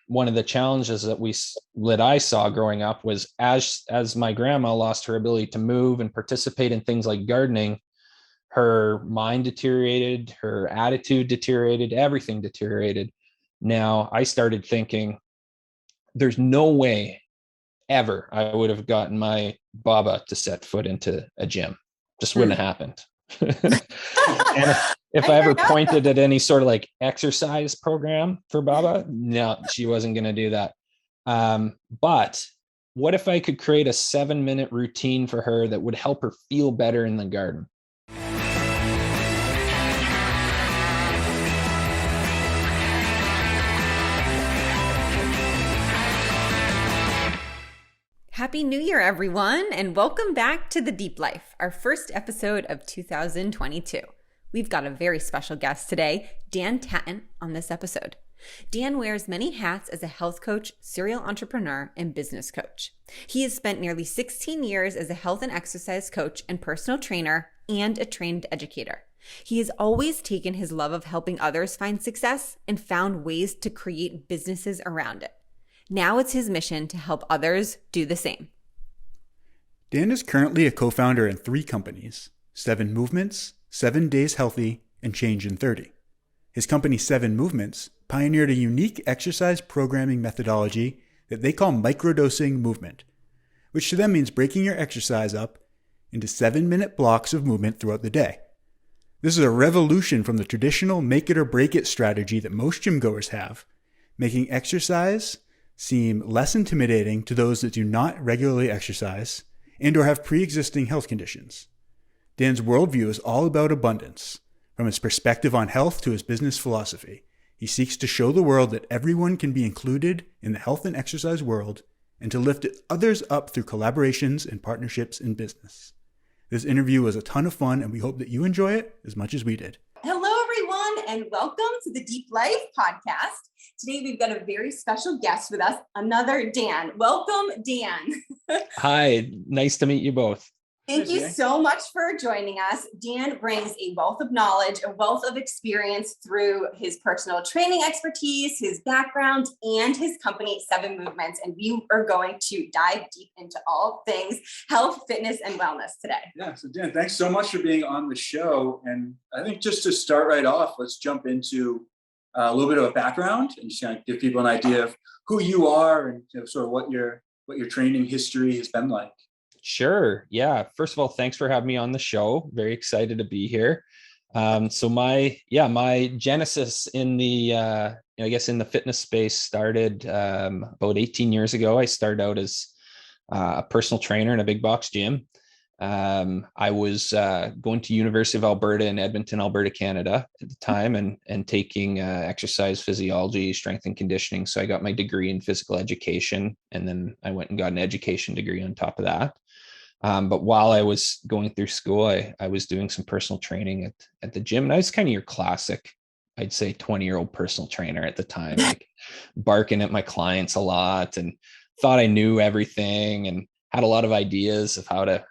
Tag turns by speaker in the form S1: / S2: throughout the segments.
S1: one of the challenges that I saw growing up was as my grandma lost her ability to move and participate in things like gardening, her mind deteriorated, her attitude deteriorated, everything deteriorated. Now I started thinking, there's no way ever I would have gotten my Baba to set foot into a gym. Just wouldn't have happened. And if I ever pointed at any sort of like exercise program for Baba, no, she wasn't going to do that. But what if I could create a 7-minute routine for her that would help her feel better in the garden?
S2: Happy New Year, everyone, and welcome back to The Deep Life, our first episode of 2022. We've got a very special guest today, Dan Tatton, on this episode. Dan wears many hats as a health coach, serial entrepreneur, and business coach. He has spent nearly 16 years as a health and exercise coach and personal trainer and a trained educator. He has always taken his love of helping others find success and found ways to create businesses around it. Now it's his mission to help others do the same.
S3: Dan is currently a co-founder in 3 companies, 7 Movements, 7 Days Healthy, and Change in 30. His company 7 Movements pioneered a unique exercise programming methodology that they call microdosing movement, which to them means breaking your exercise up into 7-minute blocks of movement throughout the day. This is a revolution from the traditional make it or break it strategy that most gym goers have, making exercise seem less intimidating to those that do not regularly exercise and or have pre-existing health conditions. Dan's worldview is all about abundance. From his perspective on health to his business philosophy, he seeks to show the world that everyone can be included in the health and exercise world and to lift others up through collaborations and partnerships in business. This interview was a ton of fun, and we hope that you enjoy it as much as we did.
S2: Hello, everyone, and welcome to the Deep Life podcast. Today, we've got a very special guest with us, another Dan. Welcome, Dan.
S1: Hi, nice to meet you both.
S2: Thank you so much for joining us. Dan brings a wealth of knowledge, a wealth of experience through his personal training expertise, his background, and his company, 7 Movements. And we are going to dive deep into all things health, fitness, and wellness today.
S3: Yeah, so Dan, thanks so much for being on the show. And I think just to start right off, let's jump into a little bit of a background and just kind of give people an idea of who you are and sort of what your training history has been like.
S1: Sure. Yeah. First of all, thanks for having me on the show. Very excited to be here. So my genesis in the, in the fitness space started about 18 years ago. I started out as a personal trainer in a big box gym. I was going to University of Alberta in Edmonton, Alberta, Canada at the time, and taking exercise physiology, strength and conditioning. So I got my degree in physical education, and then I went and got an education degree on top of that. But while I was going through school, I was doing some personal training at the gym, and I was kind of your classic, I'd say 20-year-old personal trainer at the time, like barking at my clients a lot and thought I knew everything and had a lot of ideas of how to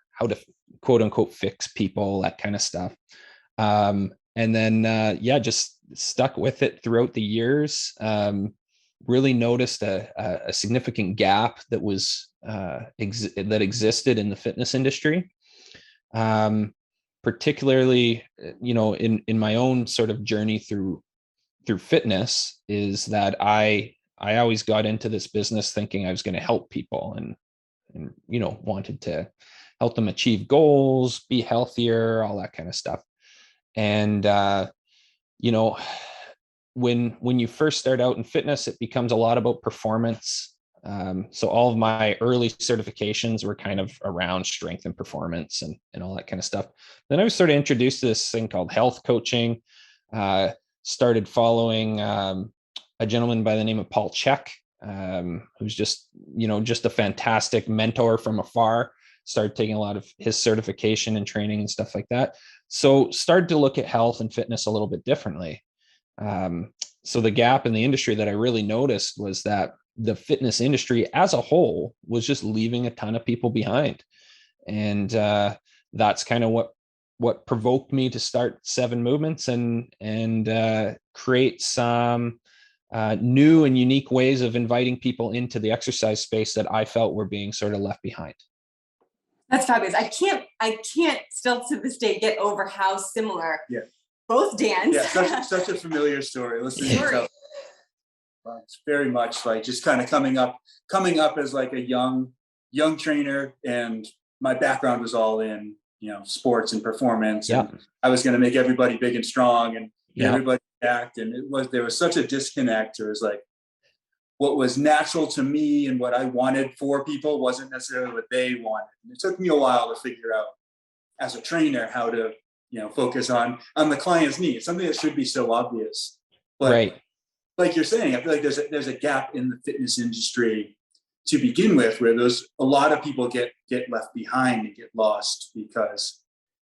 S1: quote unquote fix people, that kind of stuff. And then, just stuck with it throughout the years. Really noticed a significant gap that was that existed in the fitness industry, particularly, in my own sort of journey through fitness, is that I always got into this business thinking I was going to help people and wanted to help them achieve goals, be healthier, all that kind of stuff. And when you first start out in fitness, it becomes a lot about performance. So all of my early certifications were kind of around strength and performance and all that kind of stuff. Then I was sort of introduced to this thing called health coaching. Started following a gentleman by the name of Paul Chek, who's just a fantastic mentor from afar. Started taking a lot of his certification and training and stuff like that. So started to look at health and fitness a little bit differently. So the gap in the industry that I really noticed was that the fitness industry as a whole was just leaving a ton of people behind. And that's kind of what provoked me to start 7 Movements and create some new and unique ways of inviting people into the exercise space that I felt were being sort of left behind.
S2: That's fabulous. I can't still to this day get over how similar both Dan's.
S3: Yeah, such a familiar story. Listening to it's very much like just kind of coming up as like a young trainer, and my background was all in, sports and performance. And I was going to make everybody big and strong and everybody act. And there was such a disconnect. It was like what was natural to me and what I wanted for people wasn't necessarily what they wanted. And it took me a while to figure out as a trainer how to, focus on the client's needs, something that should be so obvious. But like you're saying, I feel like there's a gap in the fitness industry to begin with, where a lot of people get left behind and get lost because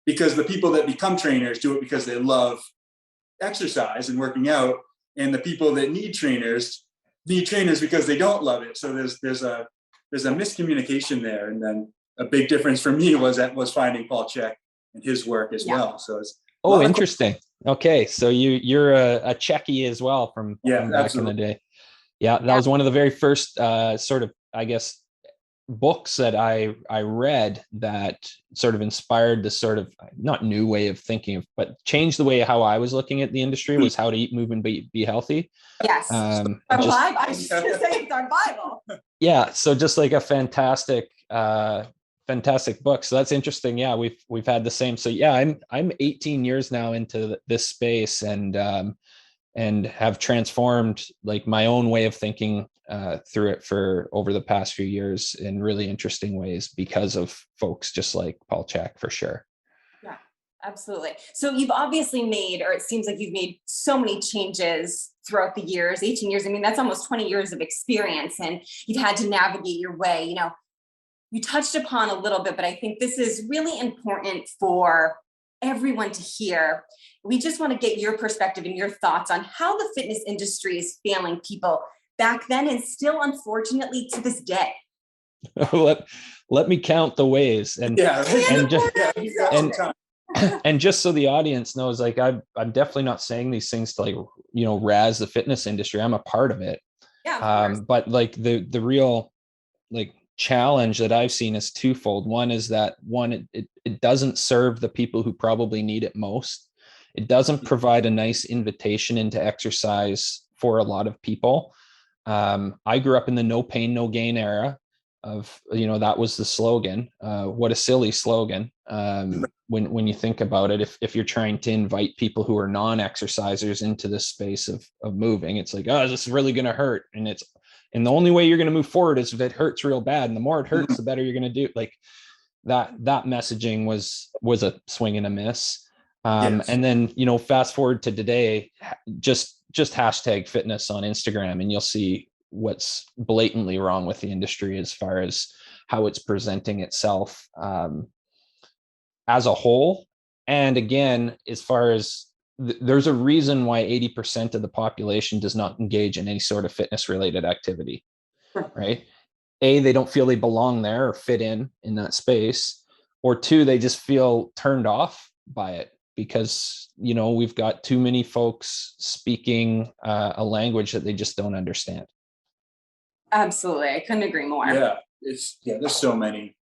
S3: the people that become trainers do it because they love exercise and working out, and the people that need trainers because they don't love it. So there's a miscommunication there. And then a big difference for me was finding Paul Chek and his work as well. So it's
S1: interesting. Okay, so you're a Checky as well from back in the day. Yeah, that was one of the very first sort of, I guess, books that I read that sort of inspired this sort of not new way of thinking, but changed the way how I was looking at the industry, was How to Eat, Move, and Be Healthy.
S2: Yes. I was just going to say it's our Bible. Yeah.
S1: So just like a fantastic book. So that's interesting. Yeah. We've had the same. So yeah, I'm 18 years now into this space, and have transformed like my own way of thinking through it for over the past few years in really interesting ways because of folks just like Paul Chek, for sure.
S2: Yeah, absolutely. So you've obviously made, or it seems like you've made so many changes throughout the years, 18 years. I mean, that's almost 20 years of experience, and you've had to navigate your way. You touched upon a little bit, but I think this is really important for everyone to hear. We just want to get your perspective and your thoughts on how the fitness industry is failing people back then and still, unfortunately, to this day.
S1: Let me count the ways, and just so the audience knows, like I'm definitely not saying these things to like razz the fitness industry. I'm a part of it. But like the real like challenge that I've seen is twofold. One is that it doesn't serve the people who probably need it most. It doesn't provide a nice invitation into exercise for a lot of people. I grew up in the no pain, no gain era of, that was the slogan. What a silly slogan. When you think about it, if you're trying to invite people who are non-exercisers into this space of moving, it's like, oh, this is really going to hurt. And the only way you're going to move forward is if it hurts real bad. And the more it hurts, the better you're going to do. Like that messaging was a swing and a miss. And then, fast forward to today, just hashtag fitness on Instagram, and you'll see what's blatantly wrong with the industry as far as how it's presenting itself as a whole. And again, as far as there's a reason why 80% of the population does not engage in any sort of fitness related activity, right? A, they don't feel they belong there or fit in that space, or two, they just feel turned off by it because, we've got too many folks speaking a language that they just don't understand.
S2: Absolutely. I couldn't agree more.
S3: Yeah. There's so many,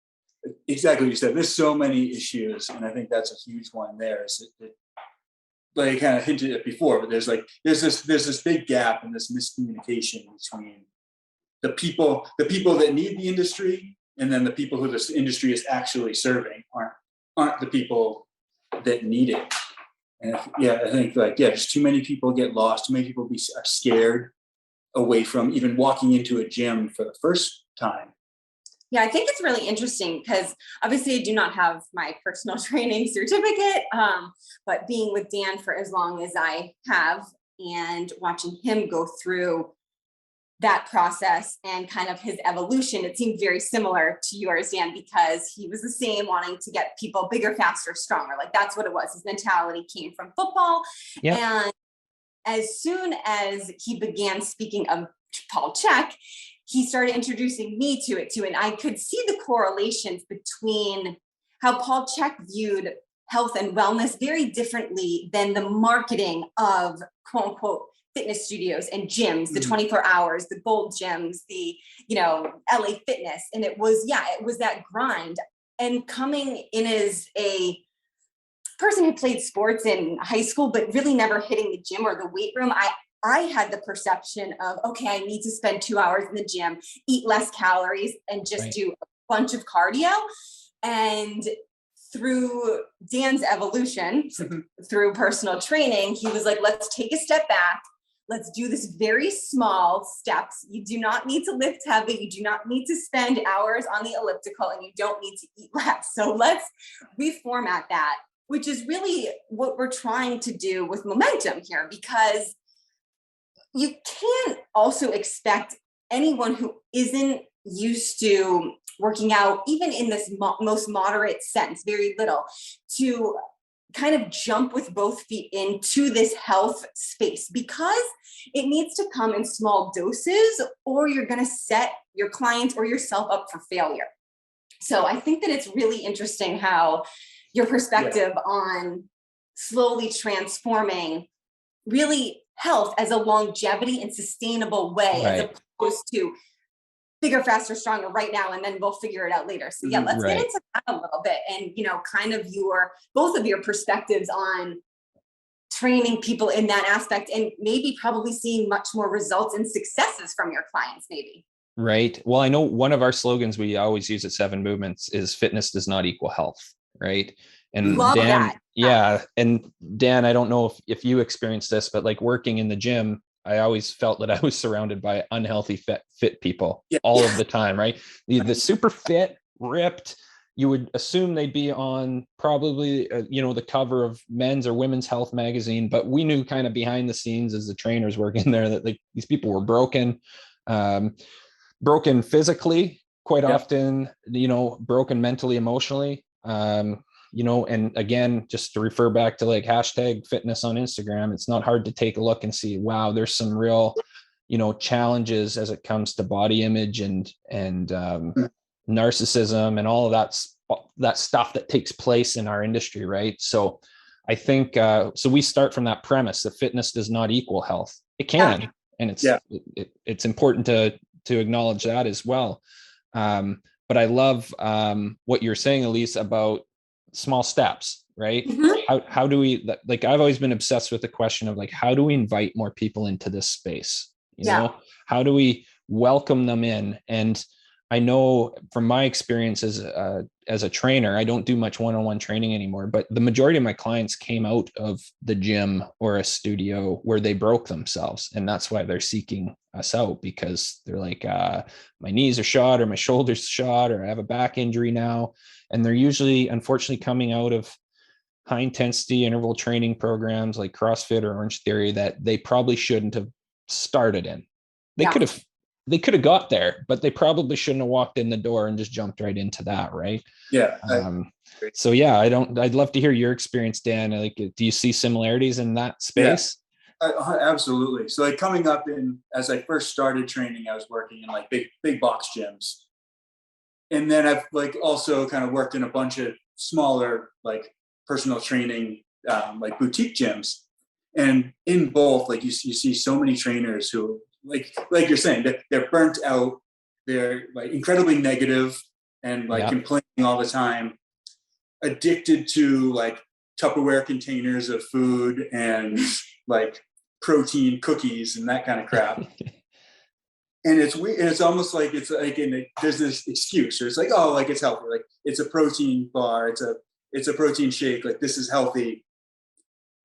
S3: exactly what you said. There's so many issues. And I think that's a huge one there. Is that like I kind of hinted at before, but there's this big gap and this miscommunication between the people that need the industry, and then the people who this industry is actually serving aren't the people that need it. And I think just too many people get lost. Too many people are scared away from even walking into a gym for the first time.
S2: Yeah, I think it's really interesting because obviously I do not have my personal training certificate, but being with Dan for as long as I have and watching him go through that process and kind of his evolution, it seemed very similar to yours, Dan, because he was the same, wanting to get people bigger, faster, stronger. Like that's what it was. His mentality came from football. Yep. And as soon as he began speaking of Paul Chek, he started introducing me to it too. And I could see the correlations between how Paul Chek viewed health and wellness very differently than the marketing of quote unquote fitness studios and gyms, the 24 hours, the gold gyms, the, LA Fitness. And it was that grind. And coming in as a person who played sports in high school, but really never hitting the gym or the weight room, I had the perception of, okay, I need to spend 2 hours in the gym, eat less calories, and just do a bunch of cardio. And through Dan's evolution, through personal training, he was like, let's take a step back. Let's do this very small steps. You do not need to lift heavy. You do not need to spend hours on the elliptical, and you don't need to eat less. So let's reformat that, which is really what we're trying to do with momentum here, because you can't also expect anyone who isn't used to working out, even in this most moderate sense, very little, to kind of jump with both feet into this health space, because it needs to come in small doses, or you're going to set your clients or yourself up for failure. So I think that it's really interesting how your perspective on slowly transforming really health as a longevity and sustainable way, as opposed to bigger, faster, stronger right now, and then we'll figure it out later. So let's get into that a little bit, and kind of both of your perspectives on training people in that aspect, and maybe probably seeing much more results and successes from your clients, maybe.
S1: Right. Well, I know one of our slogans we always use at Seven Movements is fitness does not equal health. Right. And
S2: Love
S1: Dan,
S2: that.
S1: And Dan, I don't know if you experienced this, but like working in the gym, I always felt that I was surrounded by unhealthy fit people all of the time. Right. The super fit, ripped, you would assume they'd be on probably, the cover of men's or women's health magazine, but we knew kind of behind the scenes as the trainers working there that like these people were broken physically quite often, broken mentally, emotionally. And again, just to refer back to like hashtag fitness on Instagram, it's not hard to take a look and see, wow, there's some real, challenges as it comes to body image and narcissism and all of that stuff that takes place in our industry. Right. So I think, so we start from that premise that fitness does not equal health. It can, and it's important to acknowledge that as well. But I love what you're saying, Elise, about small steps, right? How do we, like, I've always been obsessed with the question of like, how do we invite more people into this space? How do we welcome them in? And I know from my experience as a trainer, I don't do much one-on-one training anymore, but the majority of my clients came out of the gym or a studio where they broke themselves. And that's why they're seeking us out, because they're like, my knees are shot or my shoulders shot, or I have a back injury now. And they're usually, unfortunately, coming out of high intensity interval training programs like CrossFit or Orange Theory that they probably shouldn't have started in. They could have got there, but they probably shouldn't have walked in the door and just jumped right into that. Right.
S3: Yeah.
S1: I'd love to hear your experience, Dan. Like, do you see similarities in that space?
S3: Absolutely. So like coming up as I first started training, I was working in like big box gyms. And then I've like also kind of worked in a bunch of smaller, like personal training, like boutique gyms. And in both, like you see so many trainers who like you're saying, they're burnt out. They're like incredibly negative and like complaining all the time, addicted to like Tupperware containers of food and like protein cookies and that kind of crap. And it's weird. And it's almost like it's like there's this excuse, or it's like, oh, like it's healthy, like it's a protein bar, it's a protein shake, like this is healthy.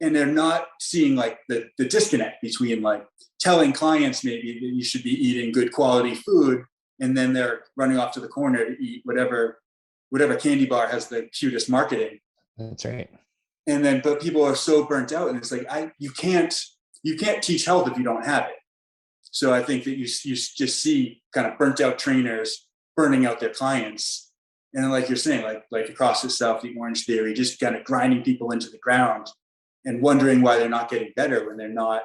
S3: And they're not seeing like the disconnect between like telling clients maybe that you should be eating good quality food, and then they're running off to the corner to eat whatever candy bar has the cutest marketing.
S1: That's right.
S3: And then, but people are so burnt out, and it's like, you can't teach health if you don't have it. So I think that you just see kind of burnt out trainers burning out their clients. And then, like you're saying, like across the South, the Orange Theory, just kind of grinding people into the ground and wondering why they're not getting better when they're not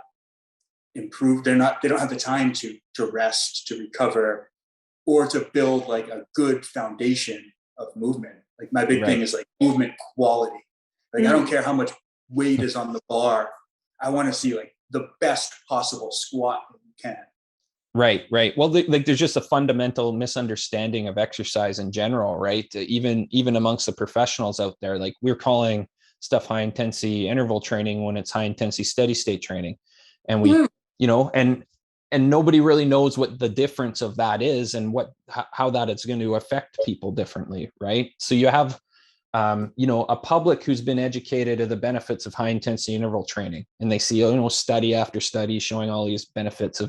S3: improved. They don't have the time to rest, to recover, or to build like a good foundation of movement. Like my big thing is like movement quality. Like I don't care how much weight is on the bar. I want to see like the best possible squat that you can.
S1: Right. Well, like there's just a fundamental misunderstanding of exercise in general, right? Even amongst the professionals out there, like we're calling stuff high intensity interval training when it's high intensity steady state training. And we, and nobody really knows what the difference of that is and how that it's going to affect people differently. Right. So you have, a public who's been educated of the benefits of high intensity interval training, and they see, study after study showing all these benefits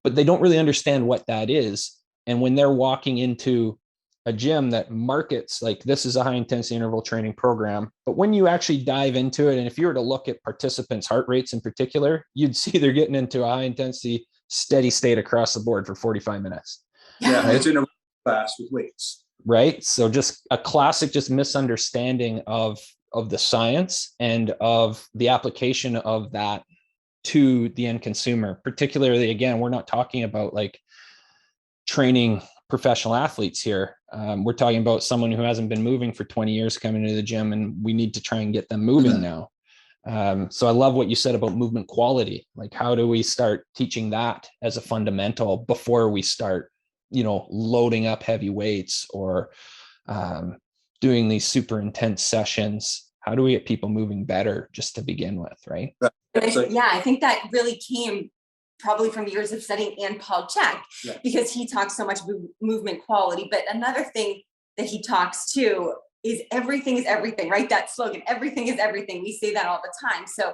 S1: but they don't really understand what that is. And when they're walking into a gym that markets like this is a high intensity interval training program, but when you actually dive into it, and if you were to look at participants' heart rates in particular, you'd see they're getting into a high intensity steady state across the board for 45 minutes.
S3: Yeah, right? It's in a class with weights.
S1: Right. So just a classic misunderstanding of the science and of the application of that to the end consumer. Particularly, again, we're not talking about like training professional athletes here. We're talking about someone who hasn't been moving for 20 years coming to the gym, and we need to try and get them moving now. So I love what you said about movement quality. Like, how do we start teaching that as a fundamental before we start, loading up heavy weights or doing these super intense sessions? How do we get people moving better just to begin with, right?
S2: I think that really came probably from years of studying Paul Chek, because he talks so much movement quality. But another thing that he talks to is everything is everything, right? That slogan, everything is everything. We say that all the time. So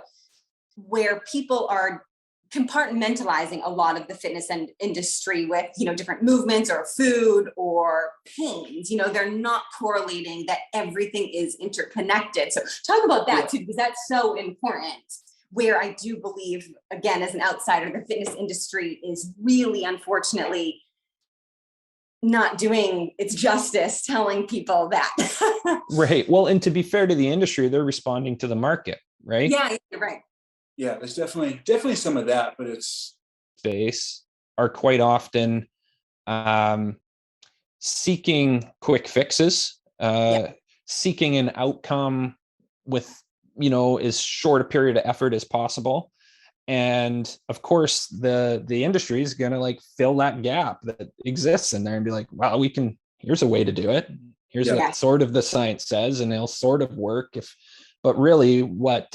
S2: where people are compartmentalizing a lot of the fitness and industry with, different movements or food or pains, they're not correlating that everything is interconnected. So talk about that too, because that's so important. Where I do believe, again, as an outsider, the fitness industry is really, unfortunately, not doing its justice telling people that.
S1: Right. Well, and to be fair to the industry, they're responding to the market, right?
S2: Yeah, you're right.
S3: Yeah, there's definitely some of that, but it's
S1: space are quite often seeking quick fixes, seeking an outcome with, as short a period of effort as possible. And of course, the industry is going to like fill that gap that exists in there and be like, well, here's a way to do it. Here's what sort of the science says, and it'll sort of work. But really what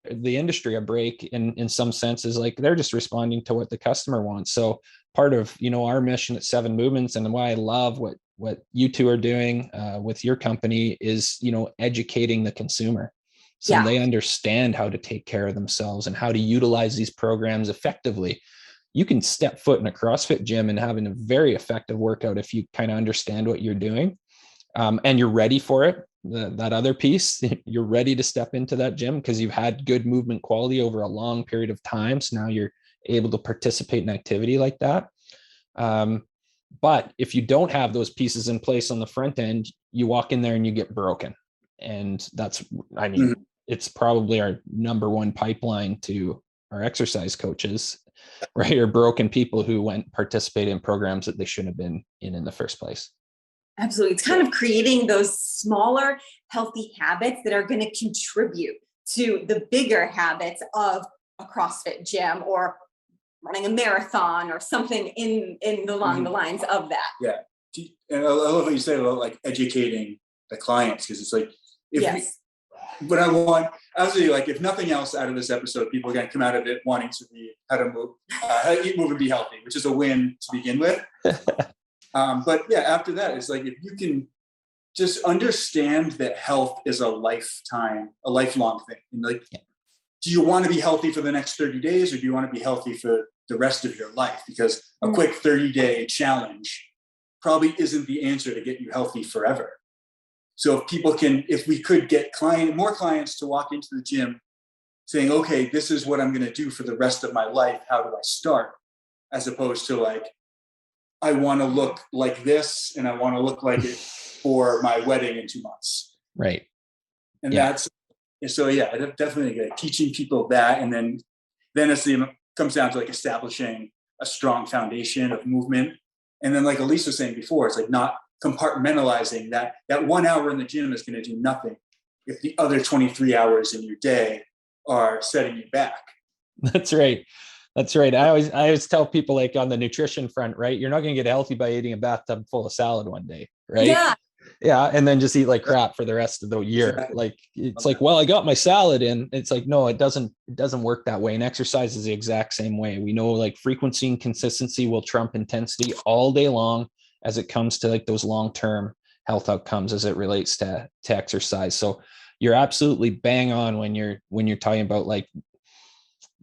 S1: the industry a break in some sense is like, they're just responding to what the customer wants. So part of, our mission at 7 Movements, and why I love what you two are doing with your company is, educating the consumer. So they understand how to take care of themselves and how to utilize these programs effectively. You can step foot in a CrossFit gym and having a very effective workout if you kind of understand what you're doing, and you're ready for it. That other piece, you're ready to step into that gym because you've had good movement quality over a long period of time. So now you're able to participate in activity like that. But if you don't have those pieces in place on the front end, you walk in there and you get broken. And that's, it's probably our number one pipeline to our exercise coaches, right? Or broken people who participate in programs that they shouldn't have been in the first place.
S2: Absolutely. It's kind of creating those smaller, healthy habits that are going to contribute to the bigger habits of a CrossFit gym or running a marathon or something along the lines of that. Yeah.
S3: And I love what you said about like educating the clients, because it's like, but I want, obviously, like if nothing else out of this episode, people are going to come out of it wanting to be how to eat, move, and be healthy, which is a win to begin with. But after that, it's like, if you can just understand that health is a lifelong thing. And like, do you want to be healthy for the next 30 days or do you want to be healthy for the rest of your life? Because a quick 30-day challenge probably isn't the answer to get you healthy forever. So if we could get more clients to walk into the gym saying, okay, this is what I'm going to do for the rest of my life. How do I start? As opposed to like, I want to look like this and I want to look like it for my wedding in 2 months.
S1: Right.
S3: And definitely like teaching people that. And then it comes down to like establishing a strong foundation of movement. And then like Elise was saying before, it's like not compartmentalizing that 1 hour in the gym is going to do nothing if the other 23 hours in your day are setting you back.
S1: That's right. That's right. I always tell people, like, on the nutrition front, right? You're not going to get healthy by eating a bathtub full of salad one day, right?
S2: Yeah.
S1: Yeah. And then just eat like crap for the rest of the year. Like, it's like, well, I got my salad in. It's like, no, it doesn't work that way. And exercise is the exact same way. We know, like, frequency and consistency will trump intensity all day long as it comes to, like, those long-term health outcomes as it relates to exercise. So you're absolutely bang on when you're talking about, like,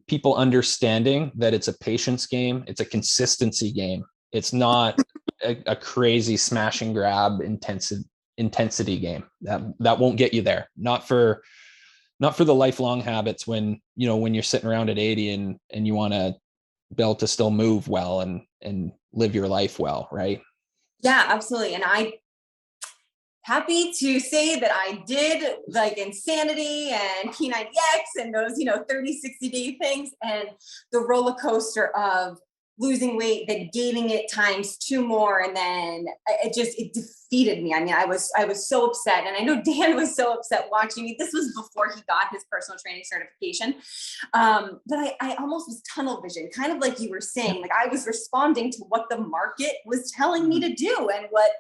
S1: people understanding that it's a patience game. It's a consistency game. It's not a crazy smash and grab intensity game. That won't get you there. Not for the lifelong habits when you're sitting around at 80 and you want to be able to still move well and live your life well, right?
S2: Yeah, absolutely. And I happy to say that I did, like, Insanity and P90X and those, 30, 60-day things, and the roller coaster of losing weight, then gaining it times 2 more. And then it defeated me. I mean, I was so upset. And I know Dan was so upset watching me. This was before he got his personal training certification. But I almost was tunnel vision, kind of like you were saying. Like, I was responding to what the market was telling me to do and what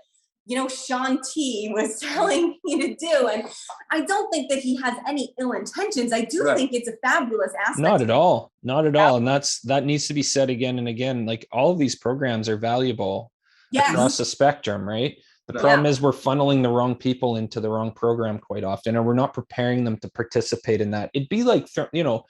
S2: Sean T was telling me to do. And I don't think that he has any ill intentions. I do think it's a fabulous aspect.
S1: Not at all. Not at all. And that needs to be said again and again. Like, all of these programs are valuable across the spectrum, right? The problem is we're funneling the wrong people into the wrong program quite often, and we're not preparing them to participate in that. It'd be like, no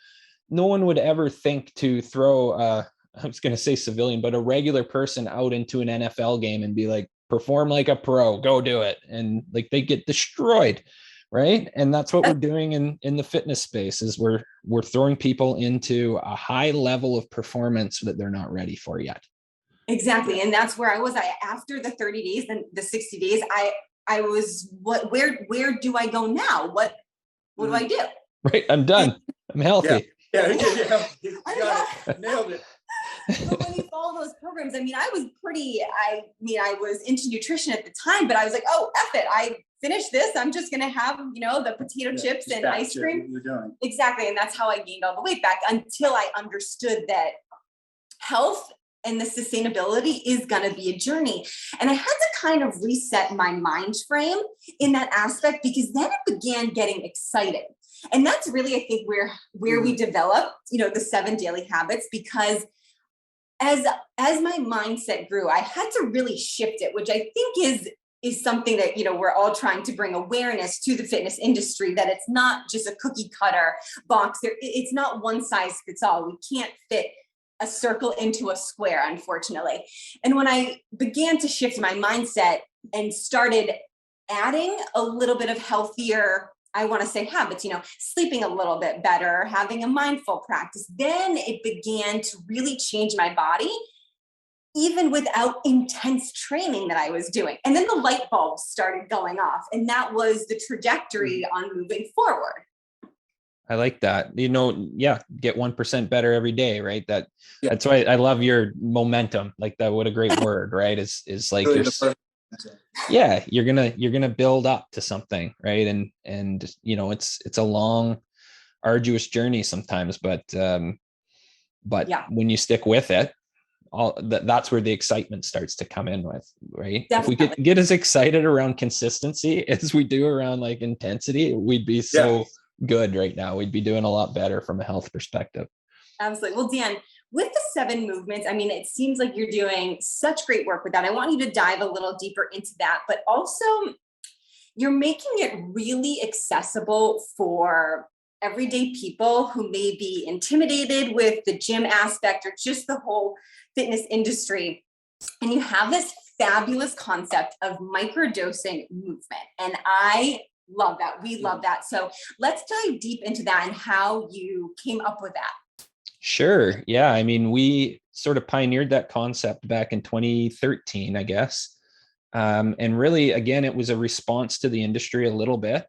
S1: one would ever think to throw, I was going to say civilian, but a regular person out into an NFL game and be like, perform like a pro, go do it. And, like, they get destroyed. Right. And that's what we're doing in the fitness space, is we're throwing people into a high level of performance that they're not ready for yet.
S2: Exactly. And that's where I was. After the 30 days and the 60 days, I was, where do I go now? What do I do?
S1: Right. I'm done. I'm healthy.
S3: Yeah. You got it. Nailed it.
S2: But when you follow those programs, I mean, I was into nutrition at the time, but I was like, oh, F it. I finished this. I'm just going to have, the potato chips and ice cream. Exactly. And that's how I gained all the weight back, until I understood that health and the sustainability is going to be a journey. And I had to kind of reset my mind frame in that aspect, because then it began getting exciting. And that's really, I think, where we develop, the 7 daily habits, because as my mindset grew, I had to really shift it, which I think is something that, we're all trying to bring awareness to the fitness industry, that it's not just a cookie cutter box. It's not one size fits all. We can't fit a circle into a square, unfortunately. And when I began to shift my mindset and started adding a little bit of healthier, I want to say, habits, sleeping a little bit better, having a mindful practice, then it began to really change my body, even without intense training that I was doing. And then the light bulbs started going off, and that was the trajectory on moving forward.
S1: I like that. Get 1% better every day, right? That's why I love your momentum. Like that, what a great word, right? Is like really you're gonna build up to something, right? And it's a long, arduous journey sometimes, but when you stick with it, that's where the excitement starts to come in with, right? Definitely. If we get as excited around consistency as we do around, like, intensity, we'd be so good right now. We'd be doing a lot better from a health perspective.
S2: Absolutely. Well, Dan, with the 7 movements, I mean, it seems like you're doing such great work with that. I want you to dive a little deeper into that, but also you're making it really accessible for everyday people who may be intimidated with the gym aspect or just the whole fitness industry. And you have this fabulous concept of microdosing movement. And I love that. We love that. So let's dive deep into that and how you came up with that.
S1: Sure. Yeah. I mean, we sort of pioneered that concept back in 2013, I guess. And really, again, it was a response to the industry a little bit,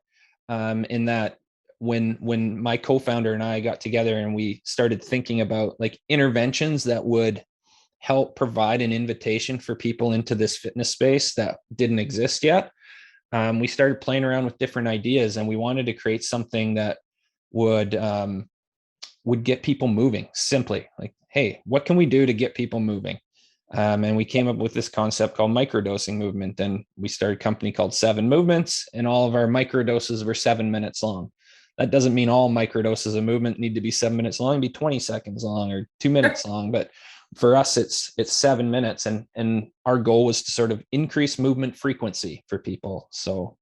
S1: in that when my co-founder and I got together and we started thinking about, like, interventions that would help provide an invitation for people into this fitness space that didn't exist yet. We started playing around with different ideas, and we wanted to create something that would get people moving simply. Like, hey, what can we do to get people moving? And we came up with this concept called microdosing movement. And we started a company called 7 Movements, and all of our microdoses were 7 minutes long. That doesn't mean all microdoses of movement need to be 7 minutes long, be 20 seconds long or 2 minutes long. But for us, it's 7 minutes. And our goal was to sort of increase movement frequency for people. So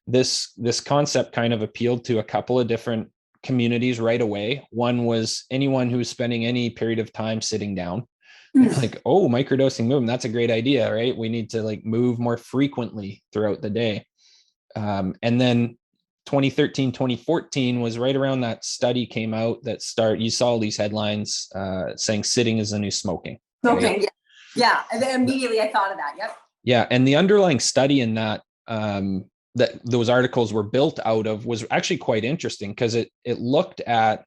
S1: this concept kind of appealed to a couple of different communities right away. One was anyone who was spending any period of time sitting down. Like, oh, microdosing movement, that's a great idea, right? We need to like move more frequently throughout the day. And then 2013, 2014 was right around that study came out that you saw all these headlines saying sitting is the new smoking.
S2: Smoking, right? Yeah. And then immediately I thought of that. Yep.
S1: Yeah. And the underlying study in that, that those articles were built out of was actually quite interesting, because it looked at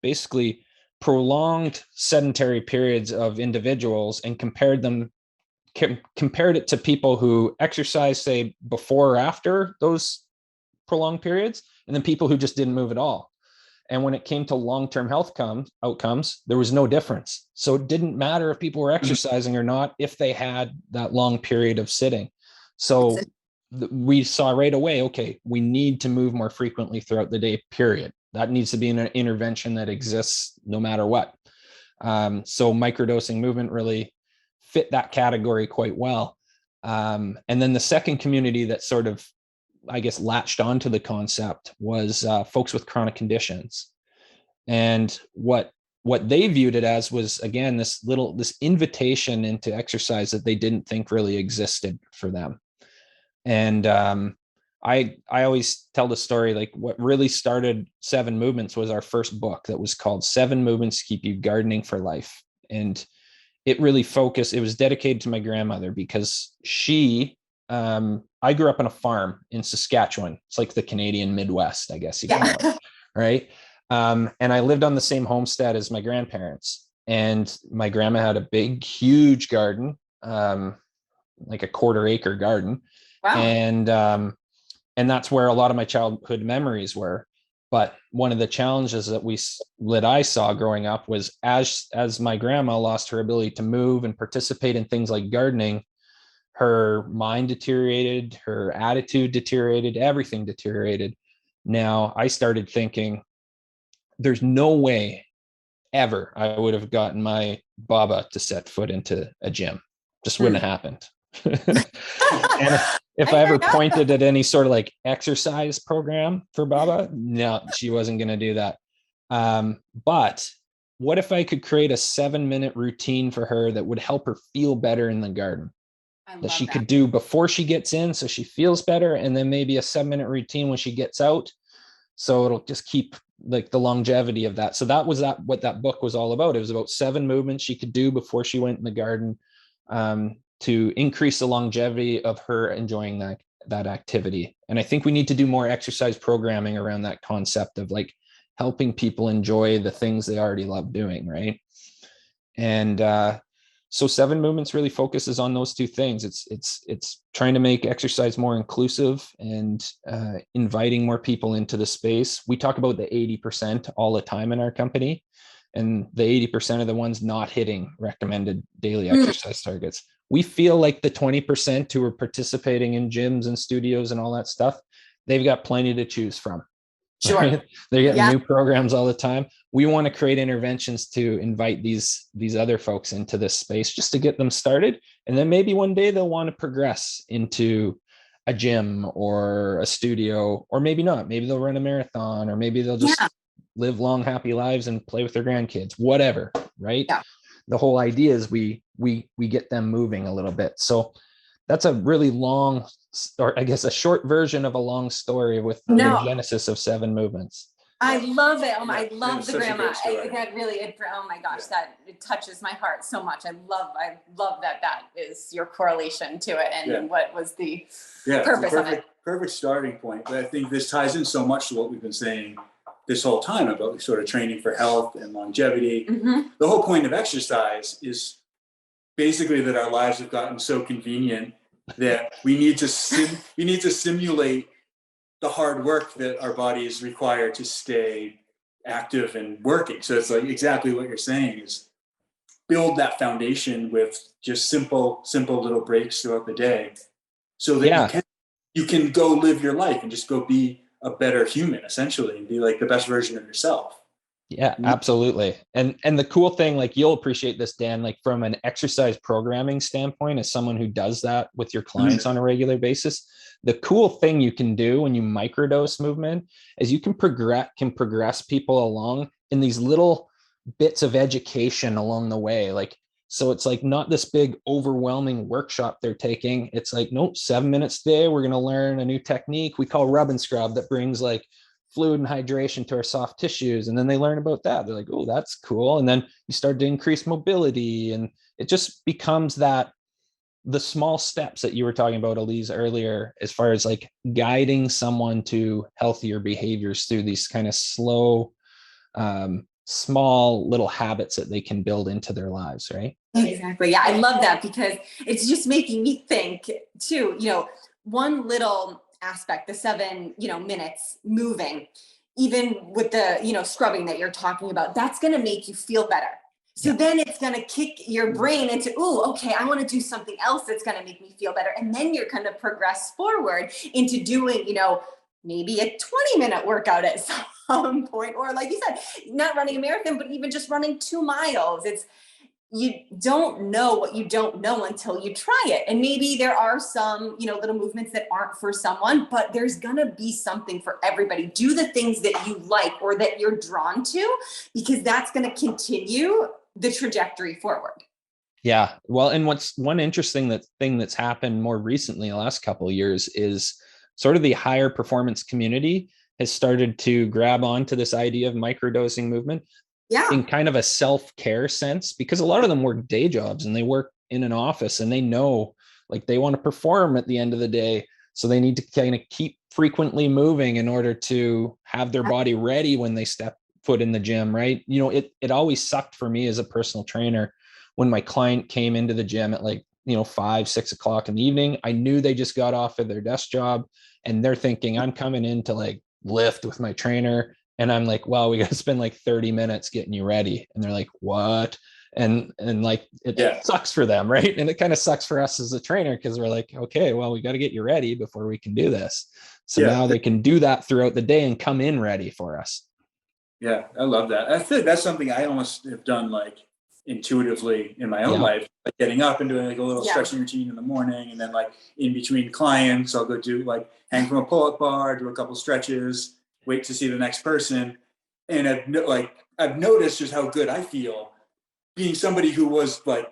S1: basically prolonged sedentary periods of individuals and compared it to people who exercise, say, before or after those prolonged periods, and then people who just didn't move at all. And when it came to long-term health outcomes, there was no difference. So it didn't matter if people were exercising or not, if they had that long period of sitting. So we saw right away, okay, we need to move more frequently throughout the day, period. That needs to be an intervention that exists no matter what. So microdosing movement really fit that category quite well. And then the second community that sort of, I guess, latched onto the concept was folks with chronic conditions. And what they viewed it as was, again, this invitation into exercise that they didn't think really existed for them. And I always tell the story, like what really started 7 Movements was our first book that was called 7 Movements to Keep You Gardening for Life. And it really focused, it was dedicated to my grandmother, because I grew up on a farm in Saskatchewan. It's like the Canadian Midwest, I guess you can call it, right? And I lived on the same homestead as my grandparents. And my grandma had a big, huge garden, like a 1/4 acre garden. Wow. And that's where a lot of my childhood memories were. But one of the challenges that I saw growing up was as my grandma lost her ability to move and participate in things like gardening, her mind deteriorated, her attitude deteriorated, everything deteriorated. Now I started thinking, there's no way ever I would have gotten my Baba to set foot into a gym. Just wouldn't have happened. And if I ever pointed at any sort of like exercise program for Baba, no, she wasn't going to do that. But what if I could create a 7-minute routine for her that would help her feel better in the garden, that she could do before she gets in, so she feels better, and then maybe a 7-minute routine when she gets out, so it'll just keep like the longevity of that. So that was what that book was all about. It was about 7 movements she could do before she went in the garden, to increase the longevity of her enjoying that activity. And I think we need to do more exercise programming around that concept of like helping people enjoy the things they already love doing, right? And so 7 Movements really focuses on those two things. It's trying to make exercise more inclusive and inviting more people into the space. We talk about the 80% all the time in our company, and the 80% of the ones not hitting recommended daily exercise targets. We feel like the 20% who are participating in gyms and studios and all that stuff, they've got plenty to choose from.
S2: Sure.
S1: Right? They're getting new programs all the time. We want to create interventions to invite these other folks into this space just to get them started. And then maybe one day they'll want to progress into a gym or a studio, or maybe not. Maybe they'll run a marathon, or maybe they'll just live long, happy lives and play with their grandkids, whatever, right? Yeah. The whole idea is we get them moving a little bit. So that's a really long, or I guess a short version of a long story with the genesis of 7 Movements.
S2: I love it. I love the grandma. Oh my gosh, it touches my heart so much. I love that is your correlation to it, and what was the purpose of it.
S3: Perfect starting point. But I think this ties in so much to what we've been saying this whole time about sort of training for health and longevity. Mm-hmm. The whole point of exercise is basically that our lives have gotten so convenient that we need to simulate the hard work that our bodies require to stay active and working. So it's like exactly what you're saying is build that foundation with just simple little breaks throughout the day so that you can go live your life and just go be a better human essentially and be like the best version of yourself.
S1: Yeah, absolutely. And the cool thing, like you'll appreciate this, Dan, like from an exercise programming standpoint, as someone who does that with your clients on a regular basis, the cool thing you can do when you microdose movement is you can progress people along in these little bits of education along the way. Like, so it's like not this big overwhelming workshop they're taking. It's like, nope, 7 minutes a day, we're going to learn a new technique we call rub and scrub that brings like fluid and hydration to our soft tissues. And then they learn about that. They're like, oh, that's cool. And then you start to increase mobility, and it just becomes that the small steps that you were talking about, Elise, earlier, as far as like guiding someone to healthier behaviors through these kind of slow, small little habits that they can build into their lives, right?
S2: Exactly. Yeah, I love that because it's just making me think too, one little aspect, the 7, minutes moving, even with the, scrubbing that you're talking about, that's going to make you feel better. So then it's going to kick your brain into, oh, okay, I want to do something else that's going to make me feel better. And then you're going to progress forward into doing, maybe a 20-minute workout at some point, or like you said, not running a marathon, but even just running 2 miles. You don't know what you don't know until you try it. And maybe there are some, little movements that aren't for someone, but there's going to be something for everybody. Do the things that you like or that you're drawn to, because that's going to continue the trajectory forward.
S1: Yeah. Well, and what's one interesting thing that's happened more recently in the last couple of years is sort of the higher performance community has started to grab onto this idea of microdosing movement in kind of a self-care sense, because a lot of them work day jobs and they work in an office and they know like they want to perform at the end of the day. So they need to kind of keep frequently moving in order to have their body ready when they step foot in the gym, right? It always sucked for me as a personal trainer when my client came into the gym at like, 5, 6 o'clock in the evening. I knew they just got off of their desk job and they're thinking I'm coming in to like lift with my trainer. And I'm like, well, we got to spend like 30 minutes getting you ready. And they're like, what? And like, it sucks for them. Right. And it kind of sucks for us as a trainer, because we're like, okay, well, we got to get you ready before we can do this. So now they can do that throughout the day and come in ready for us.
S3: Yeah. I love that. I feel like that's something I almost have done like intuitively in my own life, like getting up and doing like a little stretching routine in the morning. And then like in between clients, I'll go do like hang from a pull-up bar, do a couple stretches, wait to see the next person. And I've noticed just how good I feel being somebody who was like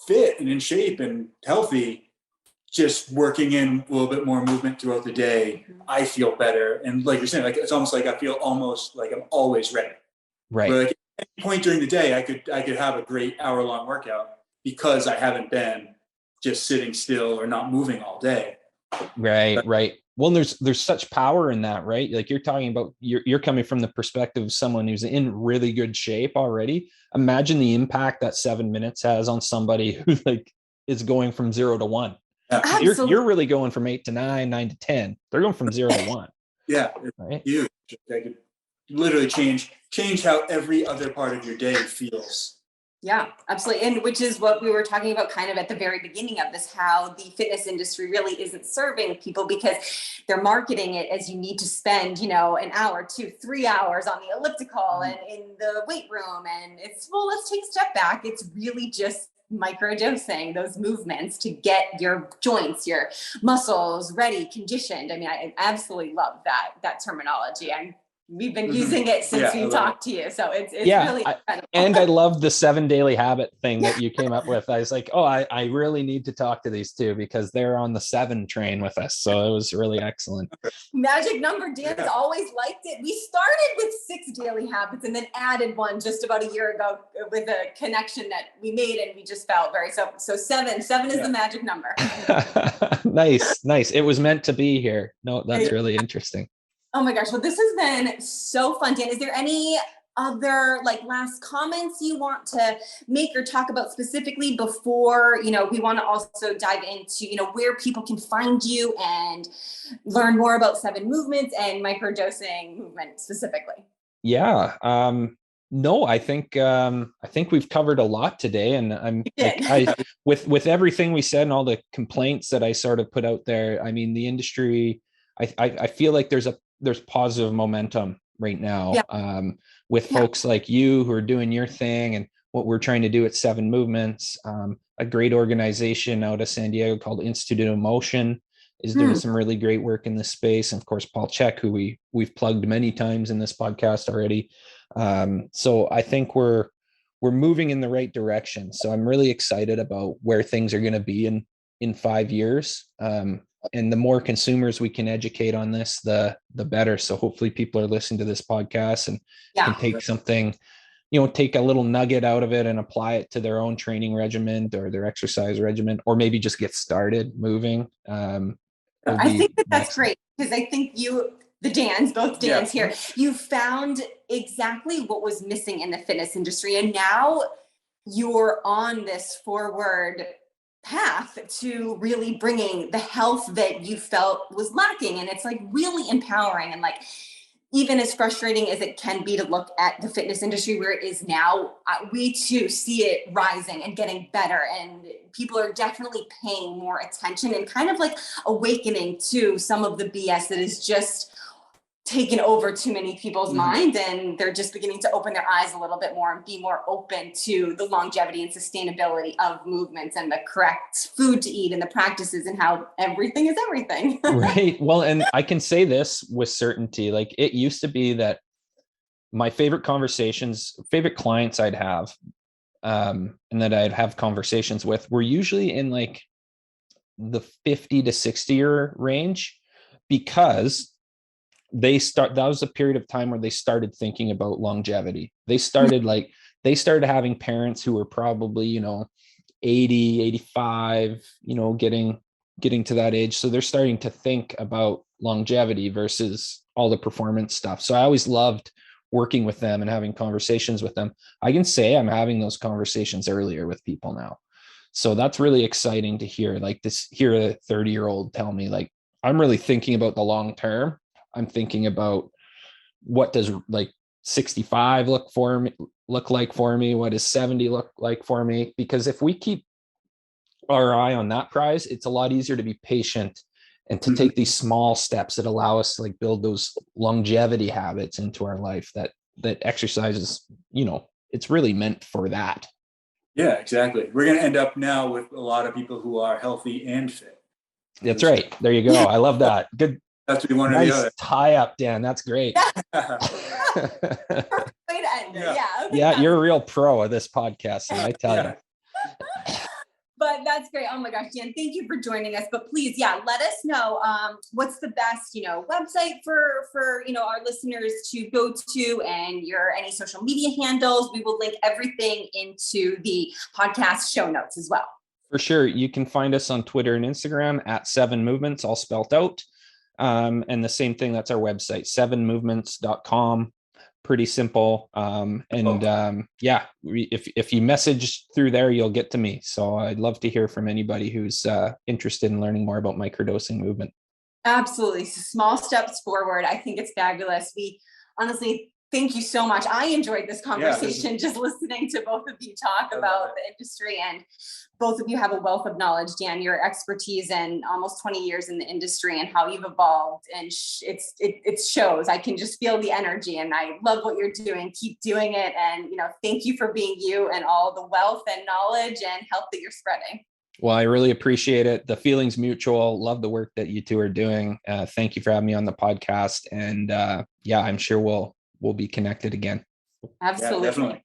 S3: fit and in shape and healthy, just working in a little bit more movement throughout the day. I feel better. And like you're saying, like, it's almost like I feel almost like I'm always ready.
S1: Right.
S3: But like at any point during the day, I could have a great hour-long workout because I haven't been just sitting still or not moving all day.
S1: Right. Well, there's such power in that, right? Like you're talking about, you're coming from the perspective of someone who's in really good shape already. Imagine the impact that 7 minutes has on somebody who like is going from 0 to 1. You're really going from 8 to 9, 9 to 10. They're going from 0 to 1.
S3: Yeah, right? Huge. That could literally change how every other part of your day feels.
S2: Yeah, absolutely. And which is what we were talking about kind of at the very beginning of this, how the fitness industry really isn't serving people because they're marketing it as you need to spend, an hour, 2, 3 hours on the elliptical and in the weight room. And it's, well, let's take a step back. It's really just microdosing those movements to get your joints, your muscles ready, conditioned. I mean, I absolutely love that terminology. We've been using it since we talked to you. So it's really incredible.
S1: And I love the 7 daily habit thing that you came up with. I was like, I really need to talk to these two because they're on the 7 train with us. So it was really excellent.
S2: Magic number. Dan has always liked it. We started with 6 daily habits and then added one just about a year ago with a connection that we made, and we just felt very, so 7 is the magic number.
S1: Nice. It was meant to be here. No, that's really interesting.
S2: Oh my gosh. Well, this has been so fun. Dan, is there any other like last comments you want to make or talk about specifically before, we want to also dive into, where people can find you and learn more about 7 movements and microdosing movement specifically?
S1: Yeah. No, I think we've covered a lot today, and I'm like, with everything we said and all the complaints that I sort of put out there, I mean, the industry, I feel like there's positive momentum right now, with folks like you who are doing your thing and what we're trying to do at 7 Movements. A great organization out of San Diego called Institute of Motion is doing some really great work in this space. And of course, Paul Check, who we've plugged many times in this podcast already. So I think we're moving in the right direction. So I'm really excited about where things are going to be in 5 years. And the more consumers we can educate on this, the better. So hopefully people are listening to this podcast and can take something, take a little nugget out of it and apply it to their own training regimen or their exercise regimen, or maybe just get started moving.
S2: I think that's great, because I think both Dans here, you found exactly what was missing in the fitness industry. And now you're on this forward path to really bringing the health that you felt was lacking. And it's like really empowering. And like, even as frustrating as it can be to look at the fitness industry where it is now, we too see it rising and getting better. And people are definitely paying more attention and kind of like awakening to some of the BS that is just taken over too many people's minds, and they're just beginning to open their eyes a little bit more and be more open to the longevity and sustainability of movements and the correct food to eat and the practices and how everything is everything.
S1: Right. Well, and I can say this with certainty, like it used to be that my favorite clients I'd have, and that I'd have conversations with were usually in like the 50 to 60 year range, because that was a period of time where they started thinking about longevity. They started having parents who were probably, 80, 85, getting to that age. So they're starting to think about longevity versus all the performance stuff. So I always loved working with them and having conversations with them. I can say I'm having those conversations earlier with people now. So that's really exciting to hear, hear a 30-year-old tell me, like, I'm really thinking about the long term. I'm thinking about what does like 65 look like for me? What does 70 look like for me? Because if we keep our eye on that prize, it's a lot easier to be patient and to take these small steps that allow us to like build those longevity habits into our life that exercise is, it's really meant for that.
S3: Yeah, exactly. We're going to end up now with a lot of people who are healthy and fit.
S1: That's right. There you go. I love that. Good.
S3: That's what you want to
S1: nice
S3: the other.
S1: Tie up, Dan. That's great.
S2: Perfect way to end it.
S1: Yeah, you're a real pro of this podcast, and I tell you.
S2: But that's great. Oh my gosh, Dan, thank you for joining us. But please, let us know what's the best, website for our listeners to go to, and any social media handles. We will link everything into the podcast show notes as well.
S1: For sure. You can find us on Twitter and Instagram at 7 Movements, all spelled out. And the same thing, that's our website, 7movements.com. Pretty simple. If you message through there, you'll get to me. So I'd love to hear from anybody who's interested in learning more about microdosing movement.
S2: Absolutely. Small steps forward. I think it's fabulous. We honestly, thank you so much. I enjoyed this conversation, just listening to both of you talk about the industry, and both of you have a wealth of knowledge. Dan, your expertise and almost 20 years in the industry and how you've evolved, and it shows. I can just feel the energy, and I love what you're doing. Keep doing it. And, thank you for being you and all the wealth and knowledge and help that you're spreading.
S1: Well, I really appreciate it. The feeling's mutual. Love the work that you two are doing. Thank you for having me on the podcast. And I'm sure we'll be connected again.
S2: Absolutely.